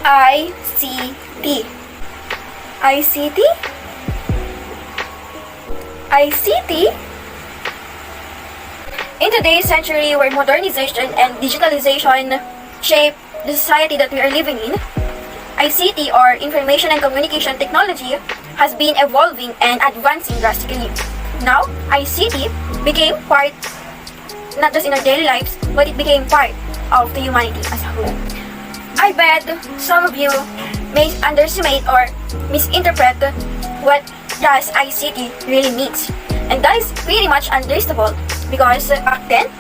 ICT. ICT? ICT? In today's century where modernization and digitalization shape the society that we are living in, ICT or Information and Communication Technology has been evolving and advancing drastically. Now, ICT became part, not just in our daily lives, but it became part of the humanity as a whole. I bet some of you may underestimate or misinterpret what does ICT really means. And that is pretty much understandable because back then,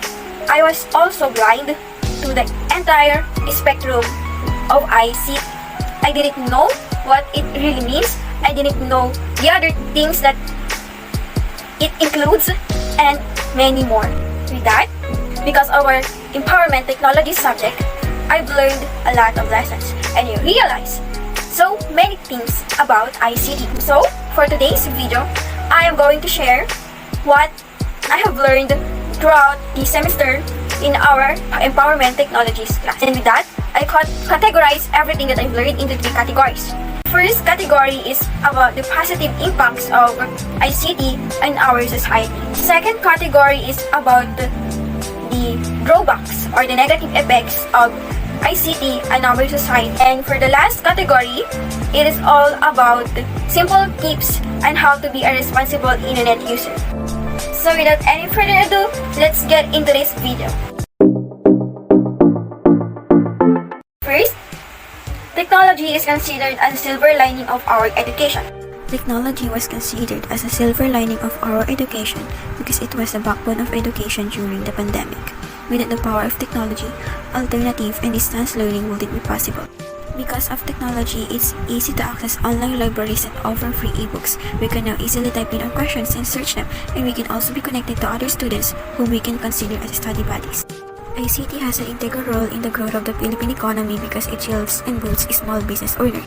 I was also blind to the entire spectrum of ICT. I didn't know what it really means. I didn't know the other things that it includes and many more. With that, because of our empowerment technology subject, I've learned a lot of lessons and you realize so many things about ICT. So, for today's video, I am going to share what I have learned throughout the semester in our empowerment technologies class. And with that, I categorize everything that I've learned into 3 categories. First category is about the positive impacts of ICT in our society. Second category is about the drawbacks or the negative effects of ICT in our society. And for the last category, it is all about simple tips on how to be a responsible internet user. So without any further ado, let's get into this video. First, technology is considered as a silver lining of our education. Technology was considered as a silver lining of our education because it was the backbone of education during the pandemic. Without the power of technology, alternative and distance learning wouldn't be possible. Because of technology, it's easy to access online libraries and offer free ebooks. We can now easily type in our questions and search them, and we can also be connected to other students whom we can consider as study buddies. ICT has an integral role in the growth of the Philippine economy because it yields and boosts small business owners.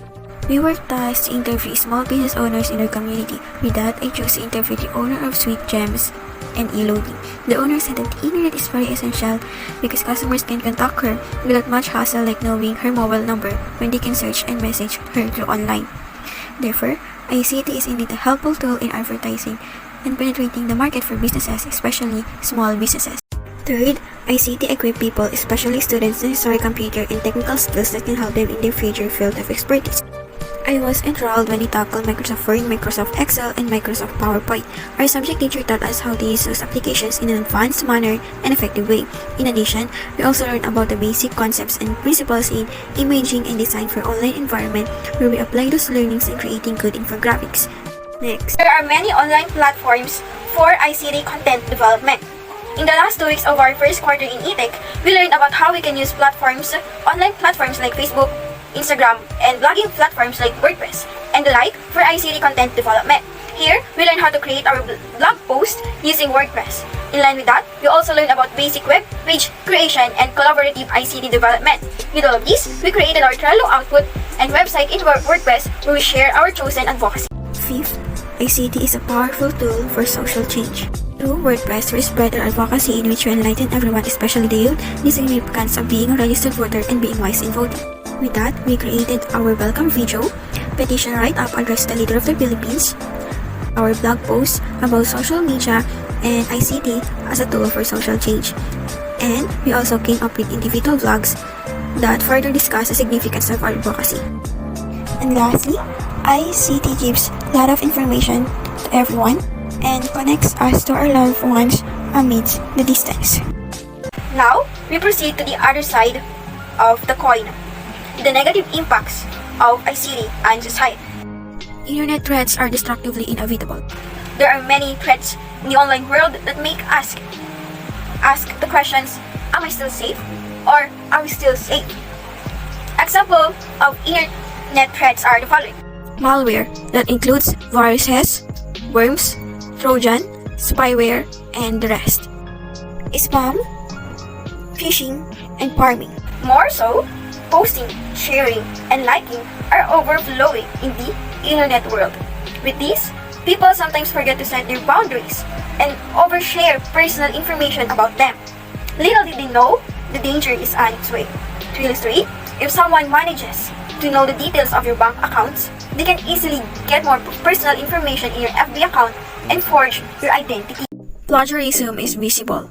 We were tasked to interview small business owners in our community. With that, I chose to interview the owner of Sweet Gems and e-loading. The owner said that the internet is very essential because customers can contact her without much hassle like knowing her mobile number when they can search and message her through online. Therefore, ICT is indeed a helpful tool in advertising and penetrating the market for businesses, especially small businesses. Third, ICT equip people, especially students, necessary computer and technical skills that can help them in their future field of expertise. I was enthralled when we tackled Microsoft Word, Microsoft Excel, and Microsoft PowerPoint. Our subject teacher taught us how to use those applications in an advanced manner and effective way. In addition, we also learned about the basic concepts and principles in imaging and design for online environment where we apply those learnings in creating good infographics. Next, There are many online platforms for ICT content development. In the last 2 weeks of our first quarter in eTech, we learned about how we can use online platforms like Facebook, Instagram, and blogging platforms like WordPress and the like for ICT content development. Here, we learn how to create our blog post using WordPress. In line with that, we also learned about basic web page creation and collaborative ICT development. With all of this, we created our Trello output and website in WordPress where we share our chosen advocacy. Fifth, ICT is a powerful tool for social change. Through WordPress, we spread our advocacy in which we enlighten everyone, especially the youth, the significance of being a registered voter and being wise in voting. With that, we created our welcome video, petition write-up addressed to the leader of the Philippines, our blog post about social media and ICT as a tool for social change. And we also came up with individual vlogs that further discuss the significance of our advocacy. And lastly, ICT gives a lot of information to everyone and connects us to our loved ones amidst the distance. Now, we proceed to the other side of the coin, the negative impacts of ICT on society. Internet threats are destructively inevitable. There are many threats in the online world that make us ask the questions, am I still safe? Or are we still safe? Example of internet threats are the following. Malware that includes viruses, worms, Trojan, spyware, and the rest. Spam, phishing, and farming. More so, posting, sharing, and liking are overflowing in the internet world. With this, people sometimes forget to set their boundaries and overshare personal information about them. Little did they know, the danger is on its way. To illustrate, if someone manages to know the details of your bank accounts. They can easily get more personal information in your FB account and forge your identity. Plagiarism is visible.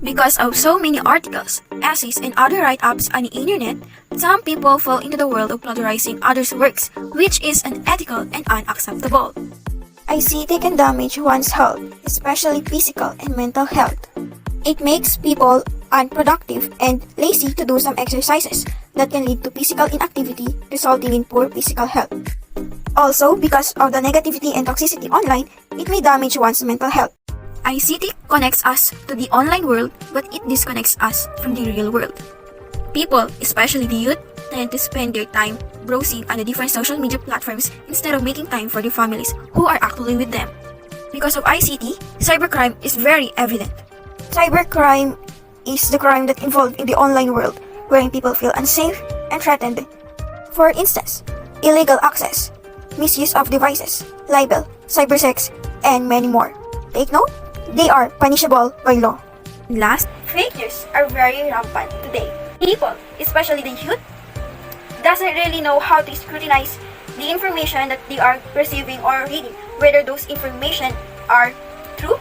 Because of so many articles, essays, and other write-ups on the internet, some people fall into the world of plagiarizing others' works, which is unethical and unacceptable. ICT can damage one's health, especially physical and mental health. It makes people unproductive and lazy to do some exercises that can lead to physical inactivity, resulting in poor physical health. Also, because of the negativity and toxicity online, it may damage one's mental health. ICT connects us to the online world, but it disconnects us from the real world. People, especially the youth, tend to spend their time browsing on the different social media platforms instead of making time for their families who are actually with them. Because of ICT, cybercrime is very evident. Cybercrime is the crime that involved in the online world, wherein people feel unsafe and threatened. For instance, illegal access, misuse of devices, libel, cybersex, and many more. Take note, they are punishable by law. Last, Fake news are very rampant today. People, especially the youth, doesn't really know how to scrutinize the information that they are receiving or reading, whether those information are true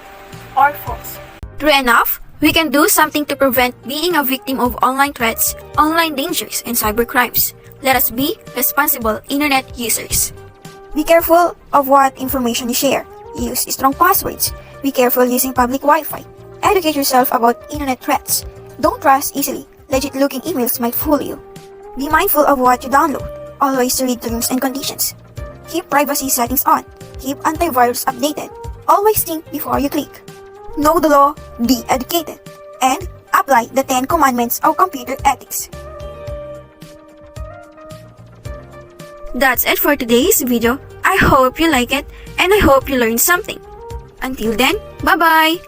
or false. true enough, we can do something to prevent being a victim of online threats, online dangers, and cybercrimes. Let us be responsible internet users. Be careful of what information you share. Use strong passwords. Be careful using public Wi-Fi. Educate yourself about internet threats. Don't trust easily. Legit-looking emails might fool you. Be mindful of what you download. Always read terms and conditions. Keep privacy settings on. Keep antivirus updated. Always think before you click. Know the law, be educated, and apply the 10 commandments of computer ethics. That's it for today's video. I hope you like it and I hope you learned something. Until then, bye-bye!